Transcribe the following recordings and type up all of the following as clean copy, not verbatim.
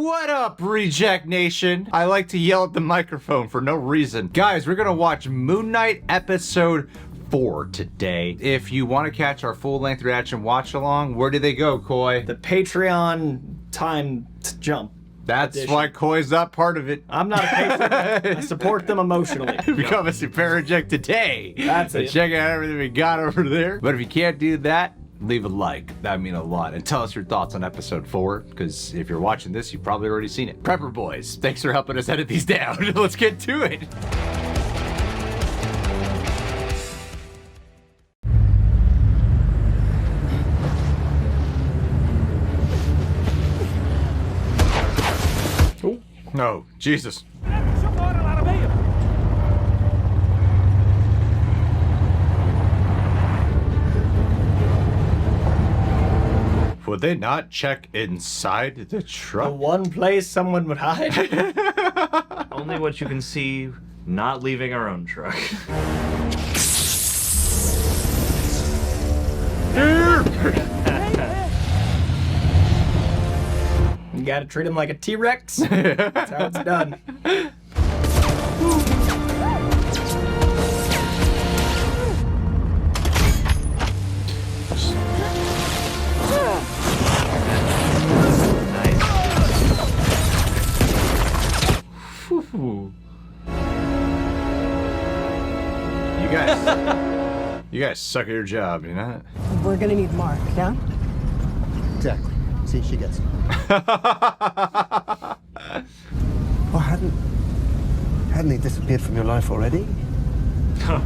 What up, Reject Nation? I like to yell at the microphone for no reason. Guys, we're gonna watch Moon Knight episode 4 today. If you want to catch our full-length reaction watch-along, where do they go, Coy? The Patreon time to jump. That's edition. why Coy's not part of it. I'm not a patron. I support them emotionally. Become a Super Reject today. That's it. Check out everything we got over there. But if you can't do that, leave a like. That'd mean a lot. And tell us your thoughts on episode 4, because if you're watching this, you've probably already seen it. Prepper boys, thanks for helping us edit these down. Let's get to it. No, Jesus. Would they not check inside the truck? The one place someone would hide. Only what you can see not leaving our own truck. You gotta treat him like a T-Rex. That's how it's done. You guys suck at your job, you know? We're gonna need Mark, yeah? Exactly. See if she gets it. Well, hadn't he disappeared from your life already? Yeah.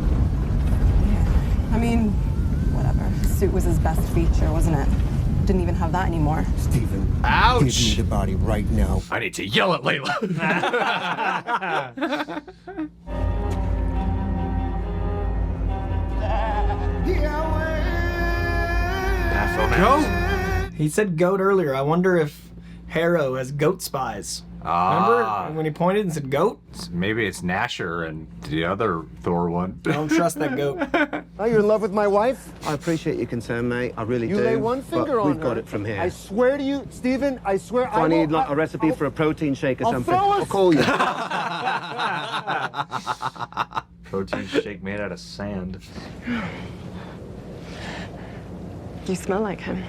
I mean, whatever. The suit was his best feature, wasn't it? Didn't even have that anymore. Stephen. Ouch! Give me the body right now. I need to yell at Layla. Go! He said goat earlier. I wonder if Harrow has goat spies. Remember when he pointed and said goat? Maybe it's Nasher and the other Thor one. I don't trust that goat. Are you in love with my wife? I appreciate your concern, mate. I really do. You lay one finger but on we've got it from here. I swear to you, Stephen, I swear If I need like a recipe for a protein shake or I'll something, throw I'll us. call you. Protein shake made out of sand. You smell like him.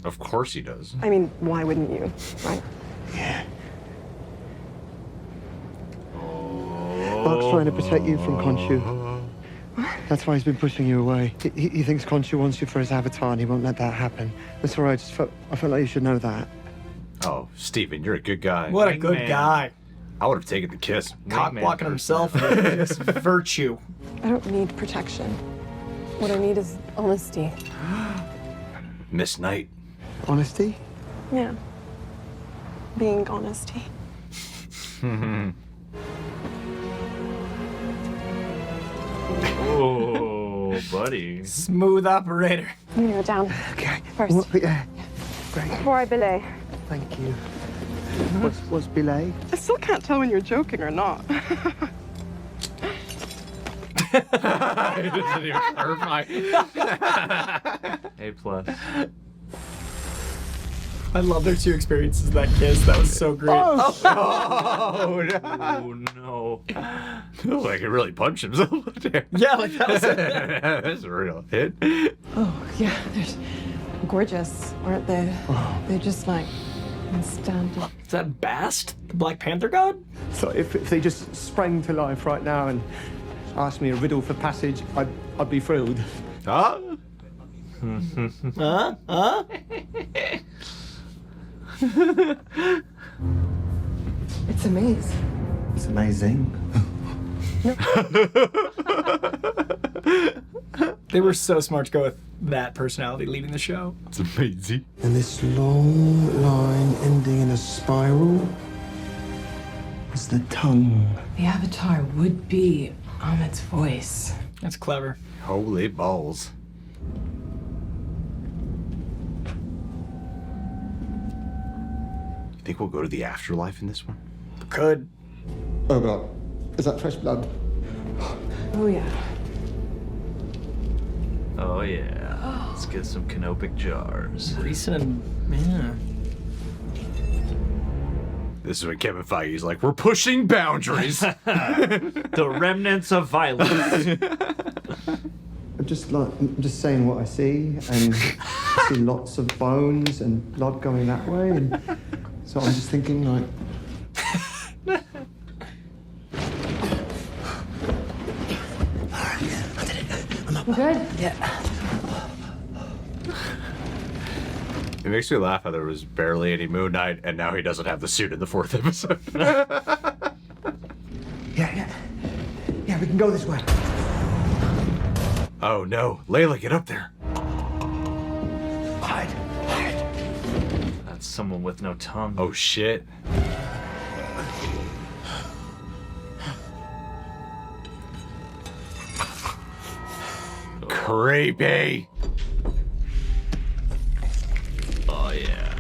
Of course he does. I mean, why wouldn't you, right? Mark's trying to protect you from Khonshu. That's why he's been pushing you away. He thinks Khonshu wants you for his avatar and he won't let that happen. That's all right, I felt like you should know that. Oh, Stephen, you're a good guy. What a Wingman. good guy. I would have taken the kiss. Cock blocking himself. Just virtue. I don't need protection. What I need is honesty. Miss Knight. Honesty? Yeah. Being honesty. Oh, buddy. Smooth operator. I'm gonna go down Okay. first. Yeah. Great. Before I belay. Thank you. What's belay? I still can't tell when you're joking or not. It doesn't even clarify. A+. I love their two experiences, that kiss. That was so great. Oh, no. Oh, no. Feels like it really punched himself. Yeah, like that was it. That's a real hit. Oh, yeah, they're gorgeous, aren't they? They're just like outstanding. Is that Bast, the Black Panther god? So if they just sprang to life right now and asked me a riddle for passage, I'd be thrilled. Huh? Huh? Huh? It's a maze. It's amazing. They were so smart to go with that personality leading the show. It's amazing. And this long line ending in a spiral is the tongue. The avatar would be Ahmed's voice. That's clever. Holy balls. You think we'll go to the afterlife in this one? Could. Oh God, is that fresh blood? Oh, yeah. Oh, yeah. Let's get some canopic jars. Recent and, yeah. This is when Kevin Feige's like, we're pushing boundaries. The remnants of violence. I'm just saying what I see, and see lots of bones and blood going that way, and so I'm just thinking like. Good? Yeah. It makes me laugh how there was barely any Moon Knight, and now he doesn't have the suit in the 4th episode. Yeah, we can go this way. Oh no, Layla, get up there. Hide. That's someone with no tongue. Oh shit. Creepy. Oh, yeah.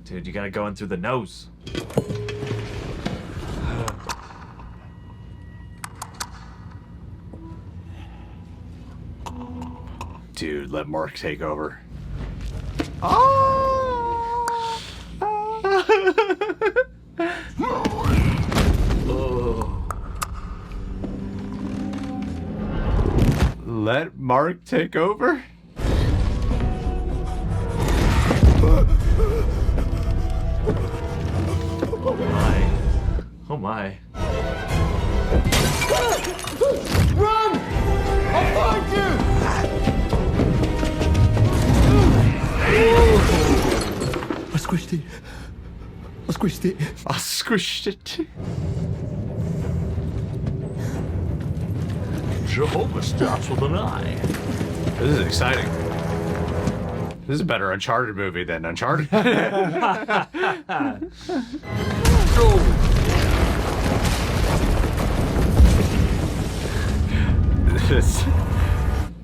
Dude, you gotta go in through the nose. Dude, let Mark take over. Oh! Let Mark take over? Oh my. Run! I'll find you! I squished it. I squished it. Jehovah starts with an I. This is exciting. This is a better Uncharted movie than Uncharted.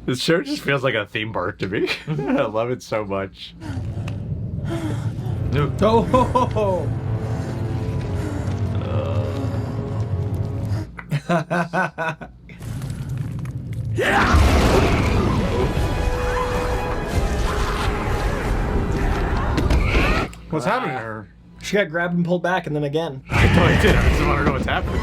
This show just feels like a theme park to me. I love it so much. Oh, ho, ho, ho. What's happening to her? She got grabbed and pulled back, and then again. I know I did. I just want to know what's happening.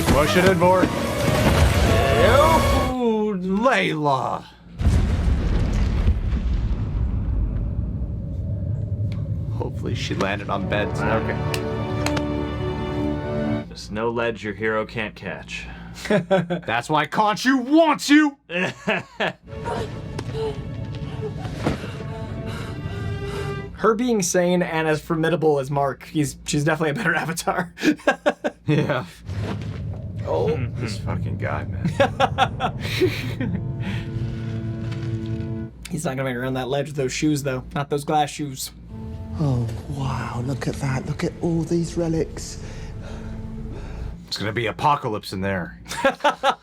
Push it in more. Oh, Layla. Hopefully she landed on beds. Okay. There's no ledge your hero can't catch. That's why Khonshu wants you. Her being sane and as formidable as Mark, she's definitely a better Avatar. Yeah. Oh, This fucking guy, man. he's not gonna make it around that ledge with those shoes, though. Not those glass shoes. Oh, wow, look at that. Look at all these relics. It's gonna be apocalypse in there.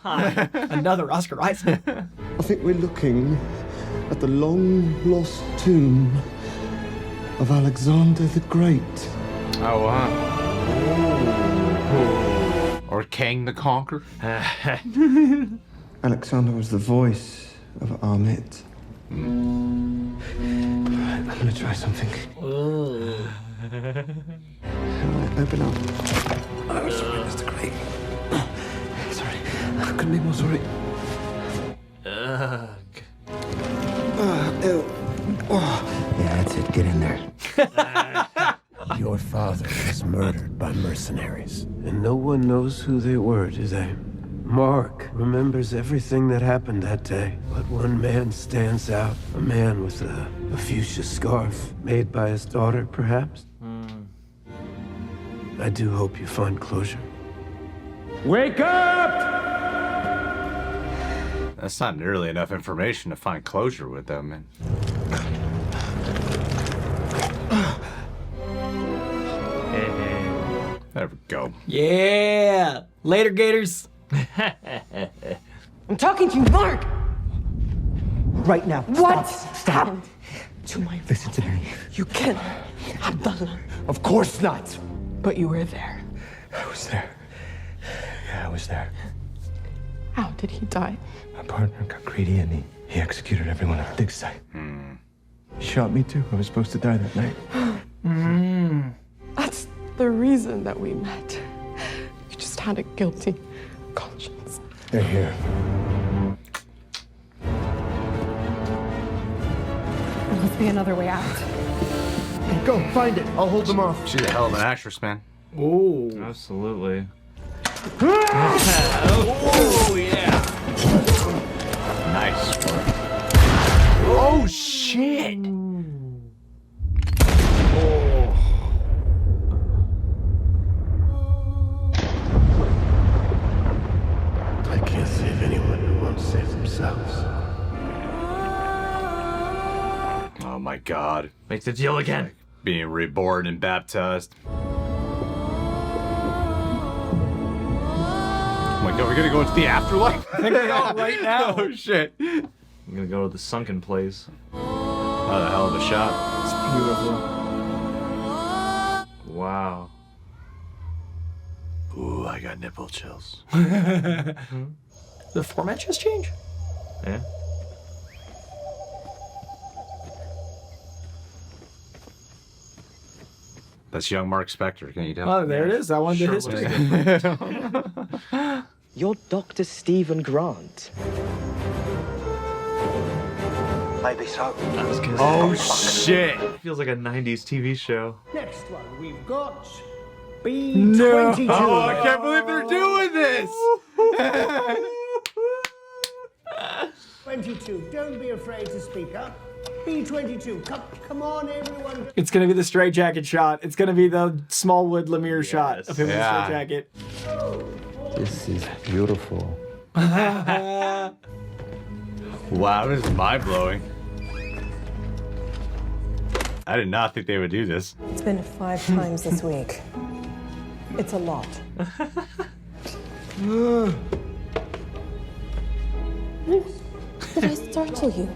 Another Oscar Isaac. I think we're looking at the long-lost tomb of Alexander the Great. Oh, wow. Or Kang the Conqueror. Alexander was the voice of Amit. I'm gonna try something. Open up. Oh, sorry, Mr. Great. Sorry, I couldn't be more sorry. Ew. Oh. Yeah, that's it. Get in there. Your father was murdered by mercenaries, and no one knows who they were, do they? Mark remembers everything that happened that day, but one man stands out. A man with a fuchsia scarf, made by his daughter, perhaps? I do hope you find closure. Wake up! That's not nearly enough information to find closure with them, man. There we go. Yeah. Later, Gators. I'm talking to you, Mark! Right now. What? Stop. To my Listen to me. You can't have done. Of course not. But you were there. I was there. Yeah, I was there. How did he die? My partner got greedy and he executed everyone on a dig site. He shot me too. I was supposed to die that night. That's the reason that we met. You just had a guilty conscience. They're here. There must be another way out. Go, find it. I'll hold them off. She's a hell of an actress, man. Ooh. Absolutely. Oh, yeah. Nice work. Oh, shit. I can't save anyone who won't save themselves. Oh, my God. Make the deal again. Being reborn and baptized. Oh, my God. We're going to go into the afterlife? I think we are right now. Oh, shit. I'm gonna go to the sunken place. Oh, the hell of a shot. It's beautiful. Wow. Ooh, I got nipple chills. The format just changed? Yeah. That's young Marc Spector. Can you tell? Oh, there it is. I wanted Sure the history. You're Dr. Stephen Grant. Maybe so. I was gonna Oh, say, shit. feels like a 90s TV show. Next one, we've got B22. No. Oh, I can't believe they're doing this. 22, don't be afraid to speak up. B22, come on, everyone. It's going to be the straight jacket shot. It's going to be the Smallwood Lemire shot of him in the Yeah. straight jacket. This is beautiful. Wow, this is mind-blowing. I did not think they would do this. It's been 5 times this week. It's a lot. Did I startle you?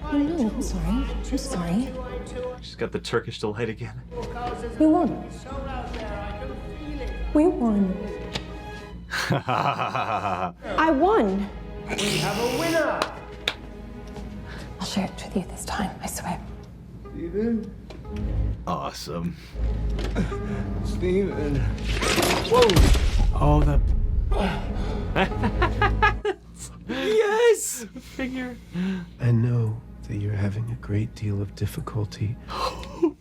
Oh, no, I'm sorry. I'm sorry. She's got the Turkish delight again. We won. We won. I won. We have a winner. I'll share it with you this time, I swear. Stephen? Awesome. Stephen. Oh, the... Yes! Figure. I know that you're having a great deal of difficulty. I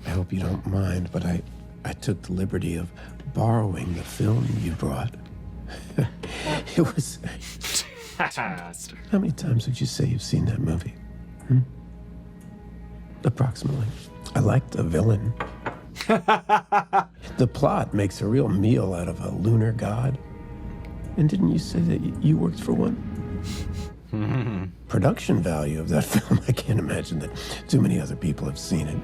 hope you don't mind, but I took the liberty of borrowing the film you brought. It was... How many times would you say you've seen that movie? Approximately. I like the villain. The plot makes a real meal out of a lunar god. And didn't you say that you worked for one? Production value of that film, I can't imagine that too many other people have seen it.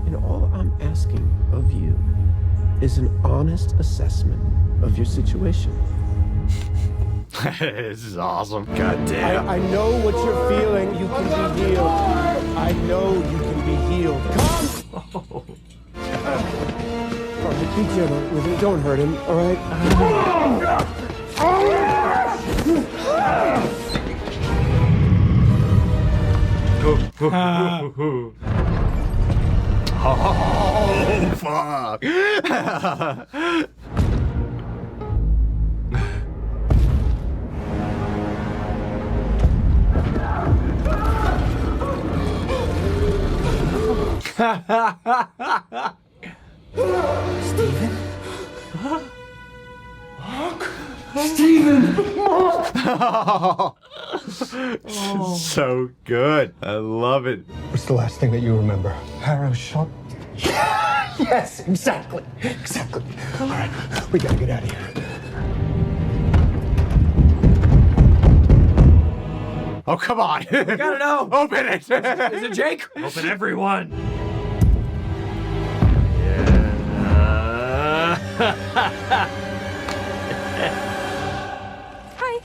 And all I'm asking of you is an honest assessment of your situation. This is awesome. God damn. I know what you're feeling. You can be healed. I know you can be healed. Come! Be gentle with him. Don't hurt him, all right? Oh, fuck. Stephen? Hawke? Stephen! So good. I love it. What's the last thing that you remember? Harrow shot? Yes, exactly. Exactly. All right, we gotta get out of here. Oh, come on. Gotta know. Open it. Is it Jake? Open everyone. Hi.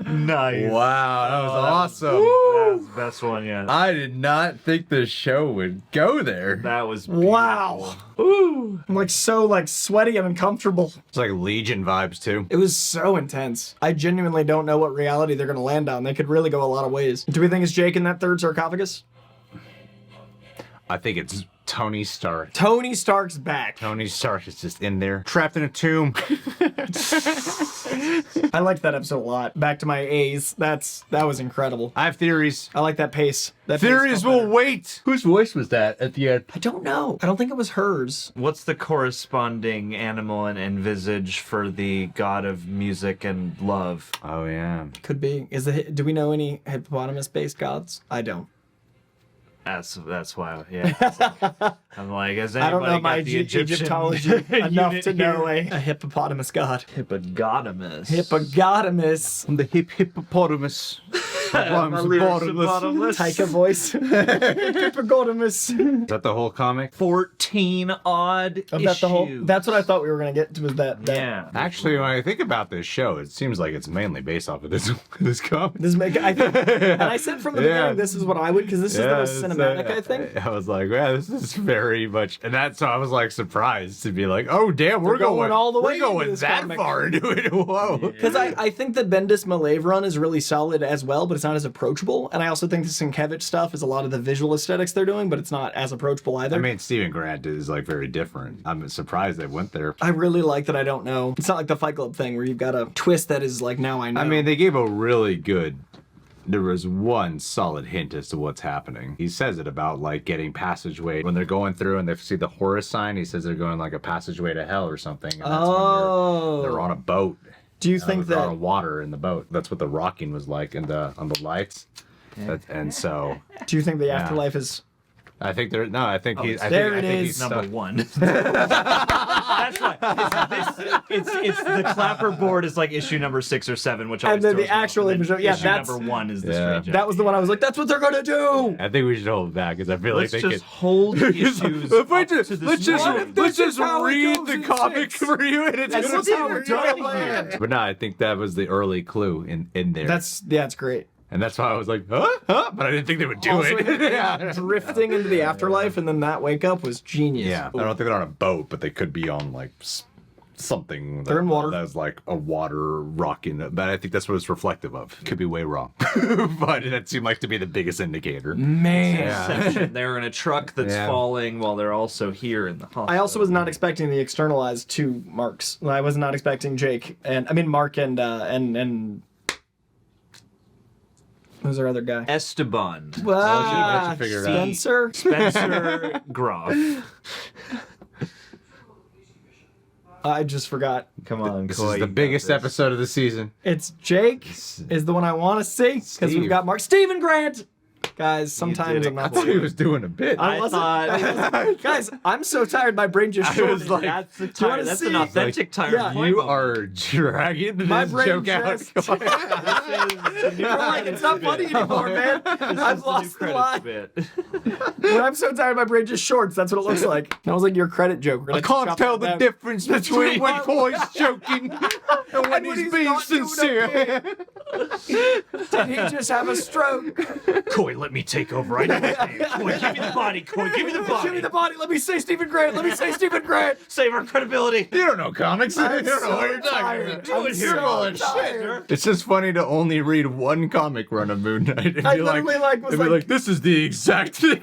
Nice. Wow, that was awesome. That was the best one yet. I did not think the show would go there. That was beautiful. Wow. Ooh. I'm like so like sweaty and uncomfortable. It's like Legion vibes too. It was so intense. I genuinely don't know what reality they're gonna land on. They could really go a lot of ways. Do we think it's Jake in that third sarcophagus? I think it's Tony Stark. Tony Stark's back. Tony Stark is just in there, trapped in a tomb. I liked that episode a lot. Back to my A's. That was incredible. I have theories. I like that pace. That pace Theories felt will better. wait. Whose voice was that at the end? I don't know. I don't think it was hers. What's the corresponding animal and visage for the god of music and love? Oh yeah. Could be. Do we know any hippopotamus-based gods? I don't. That's why, yeah. I'm like, has I don't anybody know my got the Egyptian Egyptology enough unit to know here? a hippopotamus god. Hippopotamus. Hippopotamus. I'm the hippopotamus. Rhymes with bottomless. Taika voice. Hippopotamus. Is that the whole comic? 14 odd issues. That's what I thought we were gonna get to. Was that? Yeah. Actually, when I think about this show, it seems like it's mainly based off of this comic. I think, and I said from the Yeah. beginning, this is what I would, because this is the most cinematic, I think. I was like, yeah, this is very much, and that's why I was like surprised to be like, oh damn, we're They're going all the way we're into going this that comic. far into it. Whoa. Because I think the Bendis Malave run is really solid as well, but it's not as approachable. And I also think the Sienkiewicz stuff is a lot of the visual aesthetics they're doing, but it's not as approachable either. I mean, Stephen Grant is like very different. I'm surprised they went there. I really like that I don't know. It's not like the Fight Club thing where you've got a twist that is like, now I know. I mean, they gave a really good. There was one solid hint as to what's happening. He says it about like getting passageway when they're going through and they see the Horus sign. He says they're going like a passageway to hell or something. And that's when they're on a boat. Do you think they're that on water in the boat? That's what the rocking was like in the on the lights. And so, do you think the afterlife is? I think there. No, I think he's. I there think, it I think is. he's Number stuck. one. That's why. It's the clapperboard is like issue number 6 or 7, which And always then the throws me off. actual And then image. Yeah, issue that's number 1 is the Yeah. strange. That was the one I was like, that's what they're gonna do. I think we should hold it back because I feel Let's like they just could. hold issues. If I up just, to this let's just one. let's just how it read goes the in comic 6. for you, and it's And gonna look be how we're really doing it. But no, I think that was the early clue in there. It's great. And that's why I was like, huh? But I didn't think they would do Also, it. him Yeah. drifting into the afterlife and then that wake up was genius. Yeah. I don't think they're on a boat, but they could be on like something They're in water. that's like a water rocking. But I think that's what it's reflective of. Could be way wrong. But that seemed like to be the biggest indicator. Man. Inception. They're in a truck that's Yeah. falling while they're also here in the hospital. I also was not expecting the externalized two Marks. I was not expecting Jake and Mark and who's our other guy? Esteban. Ah, figure it out. Spencer. Spencer Groff. I just forgot. Come on, This Coy, is you the got biggest this. episode of the season. It's Jake is the one I want to see because Steve. we've got Mark. Stephen Grant. Guys, sometimes did I'm it I not. thought he was doing a bit. I wasn't. Guys, I'm so tired. My brain just I shorted. was like, That's the Do you wanna tire. That's see? an authentic tire. Yeah. You are dragging My this brain joke out. just- Come on. You're like, it's not funny anymore, man. I've lost the line. When I'm so tired, my brain just shorts. That's what it looks like. That was like your credit joke. We're gonna I can't chop tell that the down. difference between when Coy's joking and when when he's he's being not doing a sincere. Did he just have a stroke? Coy, let me take over. I know his name. Coy, give me the body. Coy, give me the body. Give me the body. Let me say Stephen Grant. Let me say Stephen Grant. Save our credibility. You don't know comics. You I'm don't know what you're so talking tired. about. I'm You're so full of tired. shit. It's just funny to only read one comic run of Moon Knight and I be like, literally, like, was and be like- like, this is the exact thing.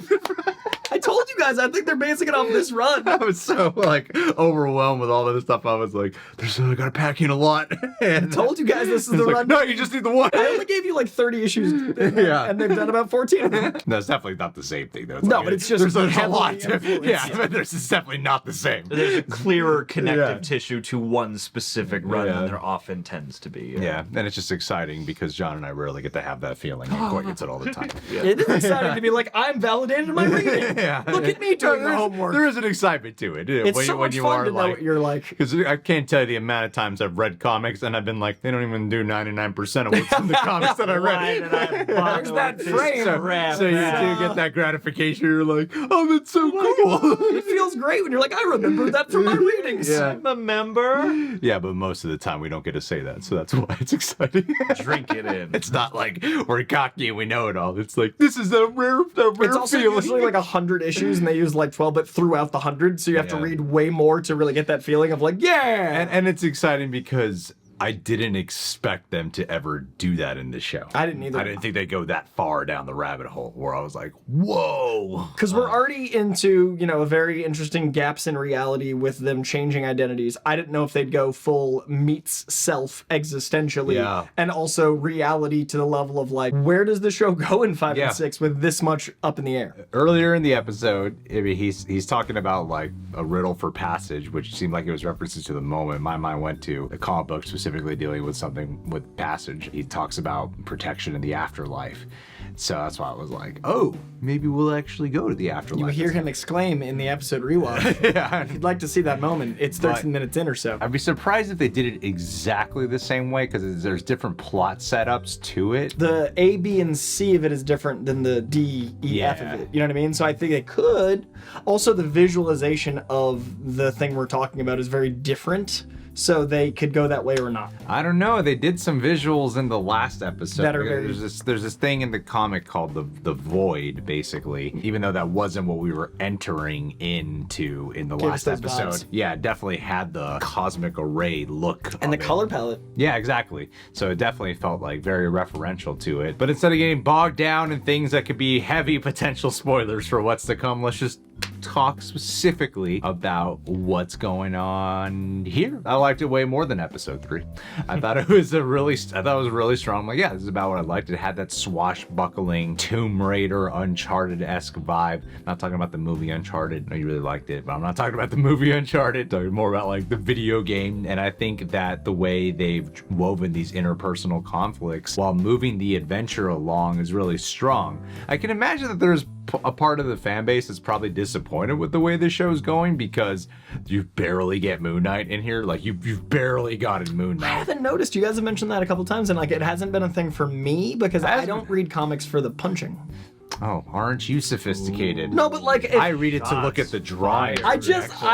I told you guys. I think they're basing it off this run. I was so like overwhelmed with all of this stuff. I was like, I gotta pack in a lot. And I told you guys this is it's the like, run. no, you just need the one. I only gave you like 30 issues. Yeah. And they've done about 14 of them. No, it's definitely not the same thing though. No, but it's just there's a heavily lot. influenced. Yeah, but it's definitely not the same. There's a clearer connective Yeah. tissue to one specific run Yeah. than there often tends to be. Yeah, and it's just exciting because John and I rarely get to have that feeling. And Coy gets it all the time. It is exciting to be like, I'm validated in my reading. Yeah. look at me doing the homework. There is an excitement to it. It's so much fun to know what you're like. Because I can't tell you the amount of times I've read comics and I've been like, they don't even do 99% of what's in the comics that I read. There's that frame. So you do get that gratification. You're like, oh, that's so cool. It feels great when you're like, I remember that from my readings. Yeah. I'm a member. Yeah, but most of the time we don't get to say that, so that's why it's exciting. Drink it in. It's not like we're cocky and we know it all. It's like, this is a rare It's also feeling. usually like 100 issues, and they use like 12, but throughout the 100, so you have to read way more to really get that feeling of like, yeah. And it's exciting because I didn't expect them to ever do that in this show. I didn't either. I didn't think they'd go that far down the rabbit hole where I was like, whoa. Because we're already into, a very interesting gaps in reality with them changing identities. I didn't know if they'd go full meets self existentially. Yeah. And also reality to the level of like, where does the show go in 5 and 6 with this much up in the air? Earlier in the episode, I mean, he's talking about like a riddle for passage, which seemed like it was references to the moment. My mind went to the comic book specifically dealing with something with passage. He talks about protection in the afterlife. So that's why I was like, oh, maybe we'll actually go to the afterlife. You hear him exclaim in the episode rewatch. Yeah. If you'd like to see that moment, it's 13 minutes in or so. I'd be surprised if they did it exactly the same way because there's different plot setups to it. The A, B, and C of it is different than the D, E, F of it. You know what I mean? So I think they could. Also, the visualization of the thing we're talking about is very different. So they could go that way or not. I don't know. They did some visuals in the last episode. That are very... There's this thing in the comic called the Void, basically. Even though that wasn't what we were entering into in the last episode. Vibes. Yeah, it definitely had the cosmic array look. And the color palette. Yeah, exactly. So it definitely felt like very referential to it. But instead of getting bogged down in things that could be heavy potential spoilers for what's to come, let's just talk specifically about what's going on here. I liked it way more than episode 3. I thought it was really strong. I'm like, yeah, this is about what I liked. It had that swashbuckling Tomb Raider Uncharted-esque vibe. I'm not talking about the movie Uncharted. I know you really liked it, but I'm not talking about the movie Uncharted. I'm talking more about like the video game. And I think that the way they've woven these interpersonal conflicts while moving the adventure along is really strong. I can imagine that there's a part of the fan base that's probably disappointed with the way this show's going because you barely get Moon Knight in here. Like you've barely gotten Moon Knight. I haven't noticed. You guys have mentioned that a couple times, and like it hasn't been a thing for me because I don't read comics for the punching. Oh, aren't you sophisticated? No, but like I read it to look at the drawing. I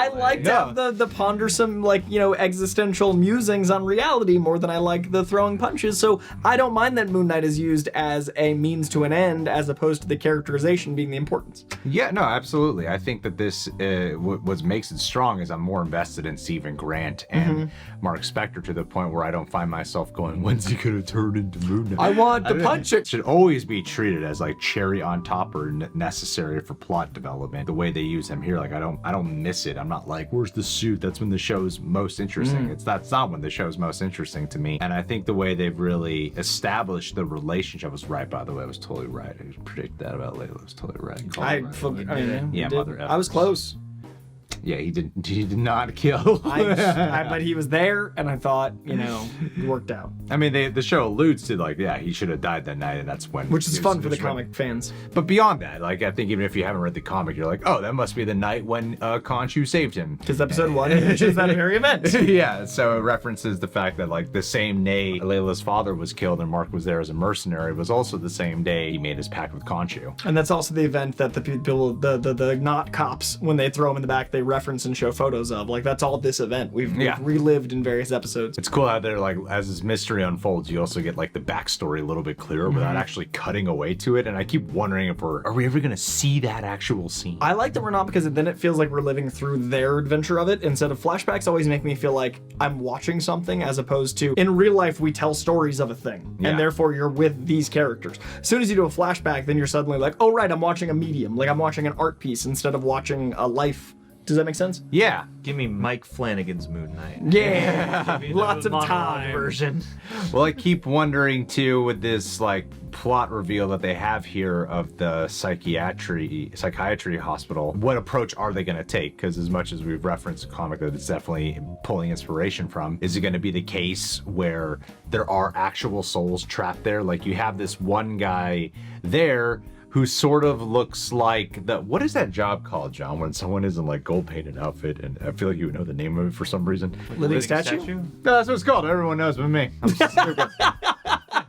like to have the pondersome, like, existential musings on reality more than I like the throwing punches. So I don't mind that Moon Knight is used as a means to an end as opposed to the characterization being the importance. Yeah, no, absolutely. I think that this what makes it strong is I'm more invested in Stephen Grant and Marc Spector to the point where I don't find myself going, when's he gonna turn into Moon Knight? I want to punch it. It should always be treated as like cherry on top or necessary for plot development. The way they use him here, like I don't miss it. I'm not like, where's the suit? That's when the show's most interesting. That's not when the show's most interesting to me. And I think the way they've really established the relationship was right. By the way, I was totally right. I predicted that about Layla. I was totally right. Yeah, mother. I was close. Yeah, he did not kill. But he was there, and I thought, it worked out. I mean, the show alludes to like, yeah, he should have died that night, and that's when. Which is fun for the comic fans. But beyond that, like, I think even if you haven't read the comic, you're like, oh, that must be the night when Khonshu saved him. Because episode 1 is that very event. Yeah, so it references the fact that like the same day Layla's father was killed and Mark was there as a mercenary was also the same day he made his pact with Khonshu. And that's also the event that the people, the not cops, when they throw him in the back, they reference and show photos of. Like, that's all this event. We've relived in various episodes. It's cool how they're like, as this mystery unfolds, you also get like the backstory a little bit clearer without actually cutting away to it. And I keep wondering if are we ever gonna see that actual scene? I like that we're not, because then it feels like we're living through their adventure of it instead of flashbacks. Always make me feel like I'm watching something, as opposed to in real life we tell stories of a thing, and therefore you're with these characters. As soon as you do a flashback, then you're suddenly like, oh right, I'm watching a medium, like I'm watching an art piece instead of watching a life. Does that make sense? Yeah. Give me Mike Flanagan's Moon Knight. Yeah. Lots of time. Version. Well, I keep wondering too with this like plot reveal that they have here of the psychiatry hospital. What approach are they going to take? Because as much as we've referenced a comic that it's definitely pulling inspiration from, is it going to be the case where there are actual souls trapped there? Like you have this one guy there who sort of looks like what is that job called, John, when someone is in like gold painted outfit, and I feel like you would know the name of it for some reason. Living statue? No, that's what it's called. Everyone knows but me. I'm stupid.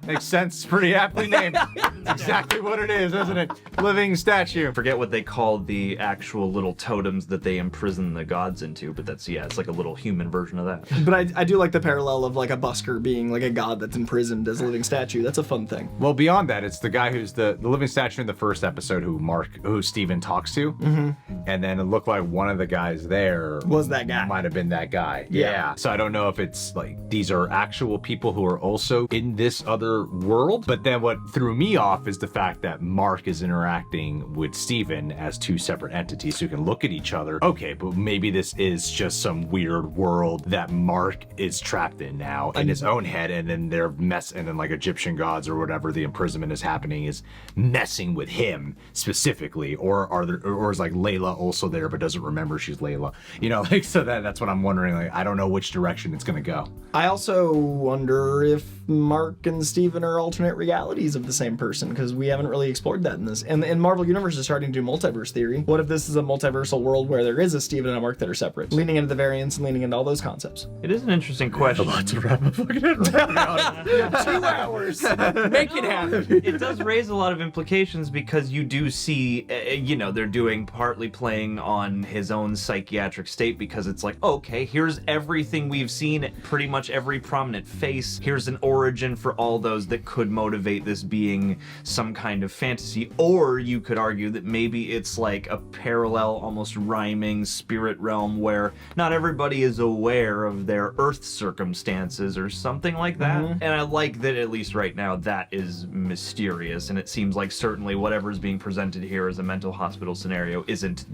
Makes sense. Pretty aptly named. That's exactly what it is, isn't it? Living statue. Forget what they call the actual little totems that they imprison the gods into, but that's, yeah, it's like a little human version of that. But I do like the parallel of like a busker being like a god that's imprisoned as a living statue. That's a fun thing. Well, beyond that, it's the guy who's the living statue in the first episode who Steven talks to. Mm-hmm. And then it looked like one of the guys there was that guy. Might have been that guy. Yeah. So I don't know if it's like these are actual people who are also in this other world. But then what threw me off is the fact that Mark is interacting with Steven as two separate entities who can look at each other. Okay, but maybe this is just some weird world that Mark is trapped in now in his own head, and then they're and then like Egyptian gods or whatever the imprisonment is happening is messing with him specifically, or is like Layla also there but doesn't remember she's Layla, you know, like, so that's what I'm wondering. Like, I don't know which direction it's gonna go. I also wonder if Mark and Steven are alternate realities of the same person, because we haven't really explored that in this. And Marvel Universe is starting to do multiverse theory. What if this is a multiversal world where there is a Steven and a Mark that are separate, leaning into the variants and leaning into all those concepts? It is an interesting question. About to wrap up fucking 2 hours. Make it happen. It does raise a lot of implications, because you do see, they're doing partly playing on his own psychiatric state, because it's like, okay, here's everything we've seen, pretty much every prominent face. Here's an origin for all those that could motivate this being some kind of fantasy. Or you could argue that maybe it's like a parallel, almost rhyming spirit realm where not everybody is aware of their Earth circumstances or something like that. Mm-hmm. And I like that at least right now that is mysterious, and it seems like certainly whatever is being presented here as a mental hospital scenario isn't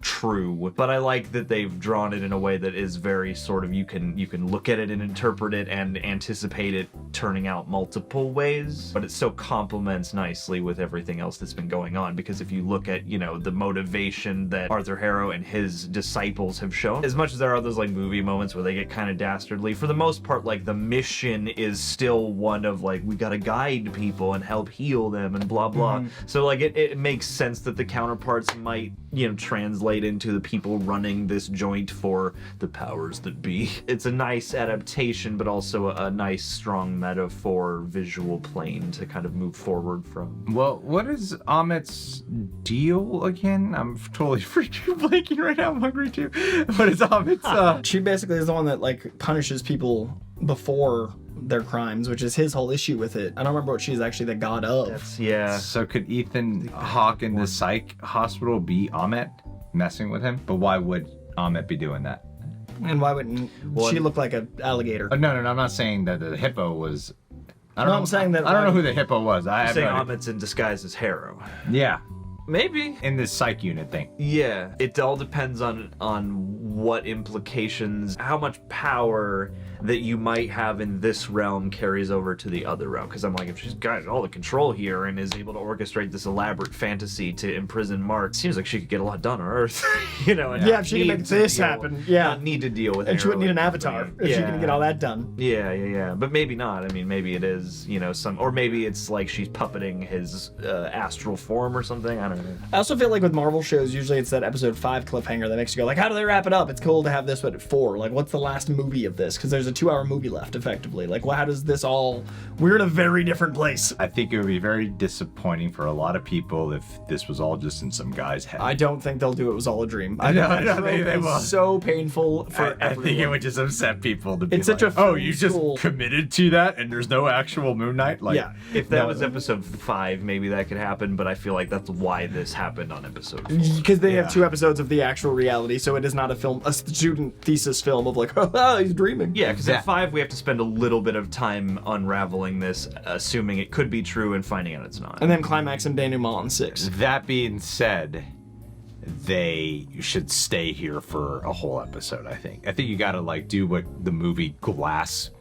true. But I like that they've drawn it in a way that is very sort of, you can look at it and interpret it and anticipate it turning out multiple ways, but it so complements nicely with everything else that's been going on. Because if you look at, the motivation that Arthur Harrow and his disciples have shown, as much as there are those like movie moments where they get kind of dastardly, for the most part, like the mission is still one of like, we gotta guide people and help heal them and blah blah. Mm-hmm. So like it makes sense that the counterparts might, translate into the people running this joint for the powers that be. It's a nice adaptation, but also a nice strong metaphor visual plane to kind of move forward from. Well, what is Amit's deal again? I'm totally freaking blanking right now. I'm hungry too. What is Amit's She basically is the one that like punishes people before their crimes, which is his whole issue with it. I don't remember what she's actually the god of. Yeah. So could Ethan Hawke in the psych hospital be Amit messing with him? But why would Amit be doing that? And why wouldn't she look like an alligator? No, I'm not saying that the hippo was. I'm saying that I don't know who the hippo was. I'm saying Amit's in disguise as Harrow. Yeah. Maybe. In this psych unit thing. Yeah. It all depends on what implications, how much power that you might have in this realm carries over to the other realm. Because I'm like, if she's got all the control here and is able to orchestrate this elaborate fantasy to imprison Mark, seems like she could get a lot done on Earth. If she can make this happen. Yeah. Not need to deal with it. And she wouldn't need an avatar if she can get all that done. Yeah. But maybe not. I mean, maybe it is, or maybe it's like she's puppeting his astral form or something. I don't know. I also feel like with Marvel shows, usually it's that episode 5 cliffhanger that makes you go like, how do they wrap it up? It's cool to have this, but at 4, like, what's the last movie of this? Because there's a 2-hour movie left, effectively. Like, well, how does this all... We're in a very different place. I think it would be very disappointing for a lot of people if this was all just in some guy's head. I don't think they'll do it was all a dream. I know they will. So painful for everyone. I think it would just upset people to be it's like, such a you just committed to that and there's no actual Moon Knight? Like, yeah. If that was episode 5, maybe that could happen, but I feel like that's why this happened on episode 4. Because they have 2 episodes of the actual reality, so it is not a student thesis film of like, oh, he's dreaming. Yeah, because at 5 we have to spend a little bit of time unraveling this, assuming it could be true and finding out it's not. And then climax and denouement on 6. That being said, they should stay here for a whole episode, I think. I think you gotta like do what the movie Glass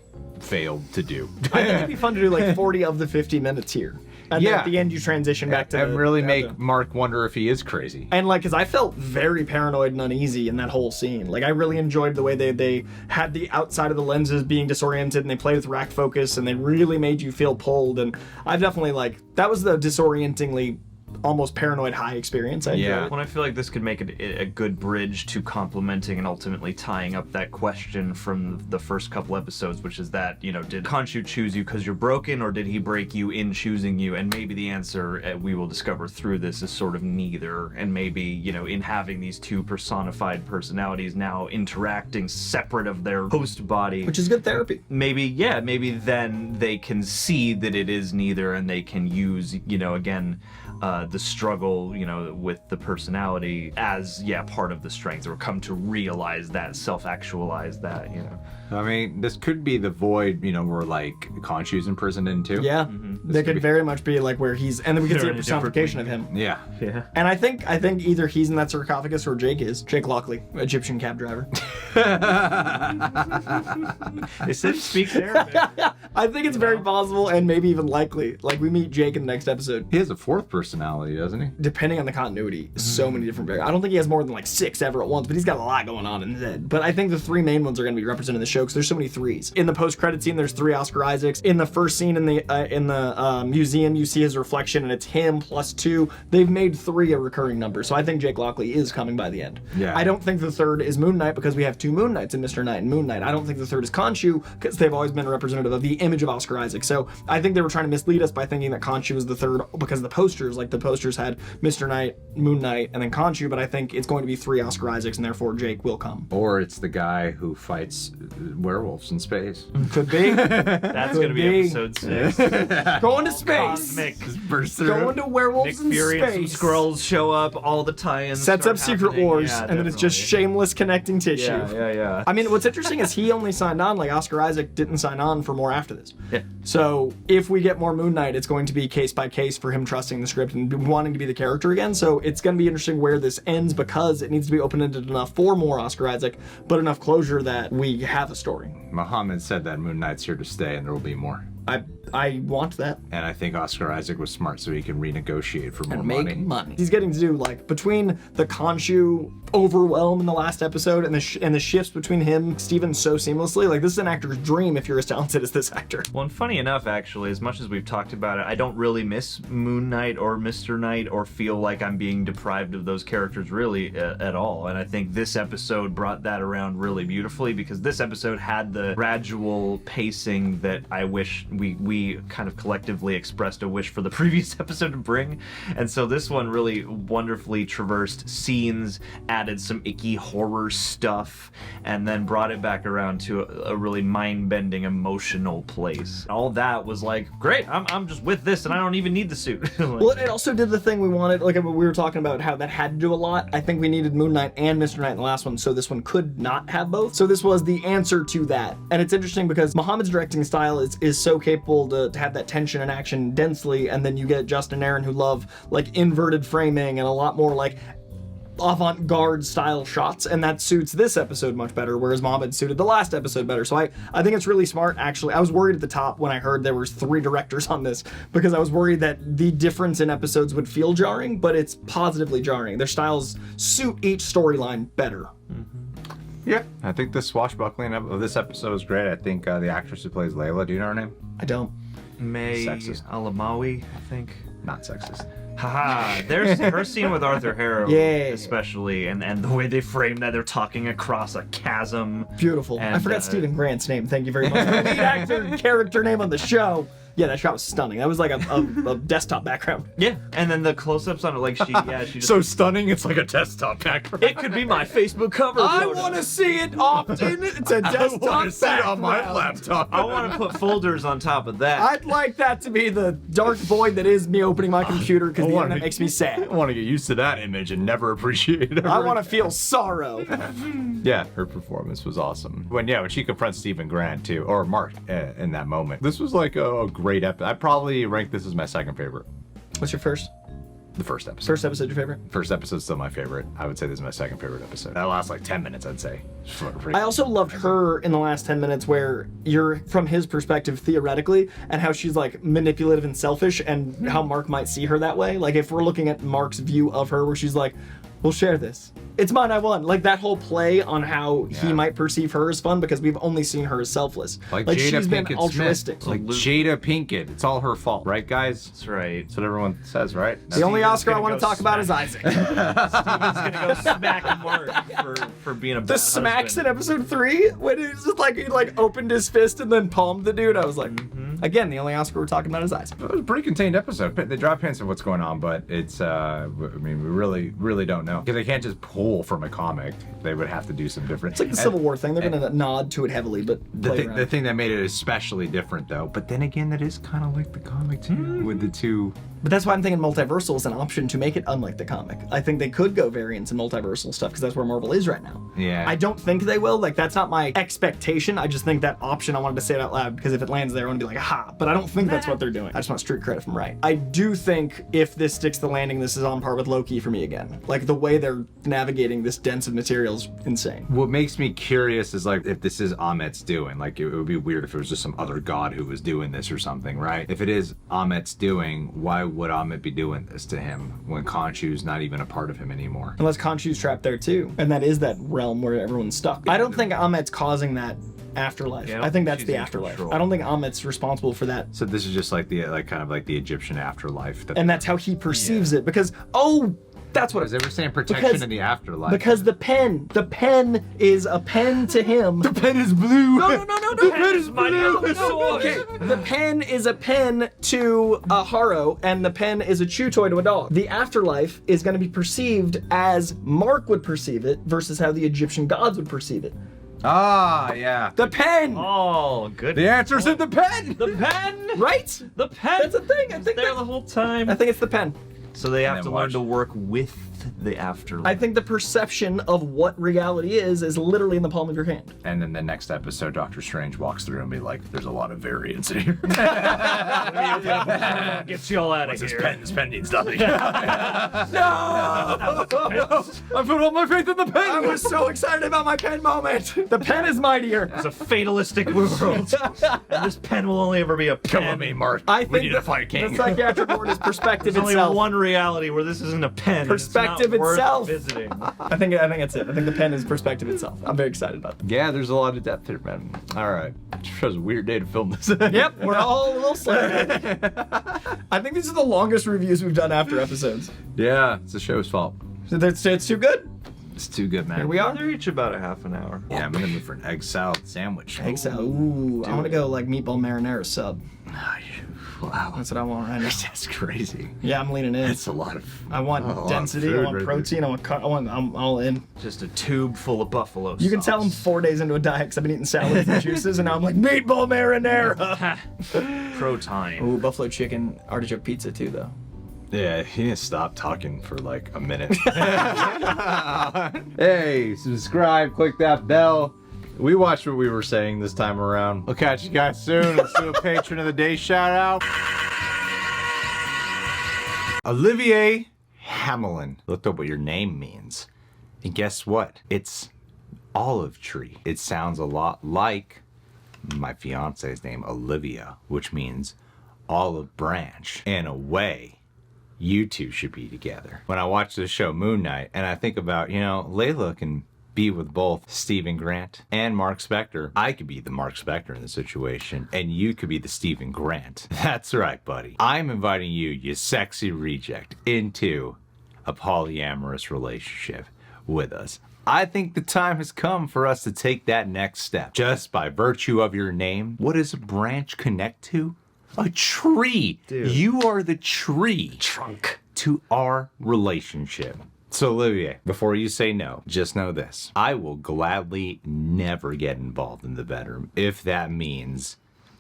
failed to do. I think it'd be fun to do like 40 of the 50 minutes here. And then at the end you transition back to and really make Mark wonder if he is crazy. And like, because I felt very paranoid and uneasy in that whole scene. Like, I really enjoyed the way they had the outside of the lenses being disoriented, and they played with rack focus, and they really made you feel pulled. And I've definitely that was the disorientingly almost paranoid high experience. I enjoyed it. When I feel like this could make it a good bridge to complementing and ultimately tying up that question from the first couple episodes, which is that, did Khonshu choose you because you're broken, or did he break you in choosing you? And maybe the answer we will discover through this is sort of neither. And maybe, in having these two personified personalities now interacting separate of their host body, which is good therapy. Maybe then they can see that it is neither, and they can use, again, the struggle, with the personality as, part of the strength, or come to realize that, self-actualize that, I mean, this could be the void, where like Khonshu's imprisoned in too. Yeah, that could very much be like where he's, and then we can see a personification of him. Yeah. And I think either he's in that sarcophagus or Jake is. Jake Lockley, Egyptian cab driver. They said he speaks Arabic. I think it's very possible and maybe even likely. Like, we meet Jake in the next episode. He has a fourth personality, doesn't he? Depending on the continuity, so many different variants. I don't think he has more than like 6 ever at once, but he's got a lot going on in his head. But I think the 3 main ones are going to be represented in the show because there's so many 3s. In the post-credit scene, there's 3 Oscar Isaacs. In the first scene in the museum, you see his reflection, and it's him plus 2. They've made 3 a recurring number, so I think Jake Lockley is coming by the end. Yeah. I don't think the third is Moon Knight because we have 2 Moon Knights in Mr. Knight and Moon Knight. I don't think the third is Khonshu because they've always been representative of the image of Oscar Isaac. So I think they were trying to mislead us by thinking that Khonshu was the third because the posters had Mr. Knight, Moon Knight, and then Khonshu, but I think it's going to be 3 Oscar Isaacs, and therefore Jake will come. Or it's the guy who fights werewolves in space. Could be. That's going to be episode 6. Going to space. Going to werewolves Nick Fury in space. and some Skrulls show up, all the tie-ins sets up start Secret happening. Wars, Yeah, and then it's just shameless connecting tissue. Yeah. I mean, what's interesting is he only signed on, like Oscar Isaac didn't sign on for more after this. Yeah. So if we get more Moon Knight, it's going to be case by case for him trusting the script and wanting to be the character again. So it's going to be interesting where this ends because it needs to be open-ended enough for more Oscar Isaac, but enough closure that we have a story. Muhammad said that Moon Knight's here to stay and there will be more. I want that. And I think Oscar Isaac was smart so he can renegotiate for more And make money. money. He's getting to do, like, between the Khonshu overwhelm in the last episode and the shifts between him, Steven, so seamlessly. Like, this is an actor's dream if you're as talented as this actor. Well, and funny enough, actually, as much as we've talked about it, I don't really miss Moon Knight or Mr. Knight or feel like I'm being deprived of those characters really at all. And I think this episode brought that around really beautifully because this episode had the gradual pacing that I wish we kind of collectively expressed a wish for the previous episode to bring. And so this one really wonderfully traversed scenes, added some icky horror stuff, and then brought it back around to a really mind-bending emotional place. All that was like, great, I'm just with this and I don't even need the suit. Well, it also did the thing we wanted, like we were talking about how that had to do a lot. I think we needed Moon Knight and Mr. Knight in the last one, so this one could not have both. So this was the answer to that. And it's interesting because Muhammad's directing style is so capable to have that tension and action densely, and then you get Justin and Aaron who love like inverted framing and a lot more like avant-garde style shots, and that suits this episode much better, whereas Muhammad suited the last episode better. So I think it's really smart, actually. I was worried at the top when I heard there was 3 directors on this because I was worried that the difference in episodes would feel jarring, but it's positively jarring. Their styles suit each storyline better. Yeah, I think the swashbuckling of this episode is great. I think the actress who plays Layla, do you know her name? I don't. Calamawy, I think. Not sexist. Haha, there's her scene with Arthur Harrow, especially, and the way they frame that they're talking across a chasm. Beautiful. And, I forgot Stephen Grant's name. Thank you very much. The lead actor character name on the show. Yeah, that shot was stunning. That was like a desktop background. Yeah, and then the close-ups on it, like she just... So stunning, it's like a desktop background. It could be my Facebook cover I photo. want to see it often. It's a desktop background. See it on my laptop. I want to put folders on top of that. I'd like that to be the dark void that is me opening my computer because the internet makes me sad. I want to get used to that image and never appreciate it. I want to feel sorrow. Yeah, her performance was awesome. When she confronts Stephen Grant too, or Mark in that moment. This was like a great episode. I probably rank this as my second favorite. What's your first? The first episode. First episode your favorite? First episode's still my favorite. I would say this is my second favorite episode. That lasts like 10 minutes, I'd say. I also loved her in the last 10 minutes where you're from his perspective theoretically and how she's like manipulative and selfish and how Mark might see her that way. Like if we're looking at Mark's view of her where she's like, we'll share this. It's mine, I won. Like, that whole play on how he might perceive her as fun because we've only seen her as selfless. Like Jada she's been Pinkett altruistic. Smith. Like Jada Pinkett. It's all her fault, right, guys? That's right. That's what everyone says, right? The only Oscar I want to talk about is Isaac. Steven's gonna go smack Mark for being a bad The smacks husband. in episode 3 when it's just like he like opened his fist and then palmed the dude. I was like, again, the only Oscar we're talking about is Isaac. It was a pretty contained episode. They drop hints of what's going on, but it's, I mean, we really don't know. Because they can't just pull from a comic. They would have to do some different... It's like the Civil War thing. They're going to nod to it heavily, but the thing that made it especially different, though, but then again, that is kind of like the comic, too, with the two... But that's why I'm thinking multiversal is an option to make it unlike the comic. I think they could go variants and multiversal stuff because that's where Marvel is right now. Yeah. I don't think they will. Like, that's not my expectation. I just think that option, I wanted to say it out loud because if it lands there, I want to be like, aha. But I don't think that's what they're doing. I just want street credit if I'm right. I do think if this sticks the landing, this is on par with Loki for me again. Like, the way they're navigating this dense of material is insane. What makes me curious is, like, if this is Amit's doing. Like, it would be weird if it was just some other god who was doing this or something, right? If it is Amit's doing, why would Amit be doing this to him when Khonshu's not even a part of him anymore? Unless Khonshu's trapped there too. And that is that realm where everyone's stuck. I don't think Amit's causing that afterlife. Yeah, I think that's she's the in afterlife. control. I don't think Amit's responsible for that. So this is just like the kind of like the Egyptian afterlife. And that's how he perceives it because, oh, that's what they were saying, protection because- in the afterlife. Because the pen is a pen to him. the pen is blue. No. The pen is my Okay, the pen is a pen to a Harrow, and the pen is a chew toy to a dog. The afterlife is going to be perceived as Mark would perceive it versus how the Egyptian gods would perceive it. Ah, yeah. The pen! Oh, good. The answer's in the pen. The pen. Right? The pen. That's a thing. I think there the whole time. I think it's the pen. So they have then to learn watch. to work with the afterlife. I think the perception of what reality is literally in the palm of your hand. And then the next episode, Doctor Strange walks through and be like, "There's a lot of variance in here." Gets you all out of This here. pen needs nothing. No! I put all my faith in the pen. I was so excited about my pen moment. The pen is mightier. It's a fatalistic world. And this pen will only ever be a pen. Come on, me, Mark. I We think need to fight King. the psychiatric ward is perspective There's only itself. one reality where this isn't a pen. and it's Perspective not worth itself. Visiting. I think that's it. I think the pen is perspective itself. I'm very excited about it. Yeah, there's a lot of depth here, man. All right. Sure was a weird day to film this. Yep, we're all a little slow. I think these are the longest reviews we've done after episodes. Yeah, it's the show's fault. It's too good. It's too good, man. Here we are. They're each about a half an hour. Yeah, I'm gonna move for an egg salad sandwich. Egg salad. Ooh, I want to go like meatball marinara sub. Wow, That's what I want right now. that's crazy. Yeah, I'm leaning in. That's a lot of. I want a lot of density. I food want right protein. I'm all in. Just a tube full of buffalo You can tell I'm 4 days into a diet because I've been eating salads and juices, and now I'm like meatball marinara. Pro time. Ooh, buffalo chicken artichoke pizza too, though. Yeah, he didn't stop talking for like a minute. Hey, subscribe, click that bell. We watched what we were saying this time around. We'll catch you guys soon. Let's do a patron of the day shout out. Olivier Hamelin. Looked up what your name means. And guess what? It's olive tree. It sounds a lot like my fiance's name, Olivia, which means olive branch. In a way, you two should be together. When I watch the show Moon Knight and I think about, Layla can be with both Stephen Grant and Marc Spector. I could be the Marc Spector in the situation, and you could be the Stephen Grant. That's right, buddy. I'm inviting you, you sexy reject, into a polyamorous relationship with us. I think the time has come for us to take that next step. Just by virtue of your name, what does a branch connect to? A tree. Dude. You are the tree. Trunk. To our relationship. So Olivier, before you say no, just know this. I will gladly never get involved in the bedroom if that means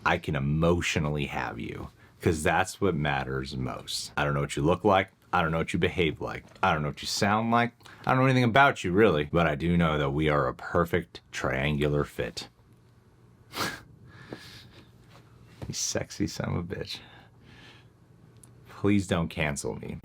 I can emotionally have you. Because that's what matters most. I don't know what you look like. I don't know what you behave like. I don't know what you sound like. I don't know anything about you, really. But I do know that we are a perfect triangular fit. You sexy son of a bitch. Please don't cancel me.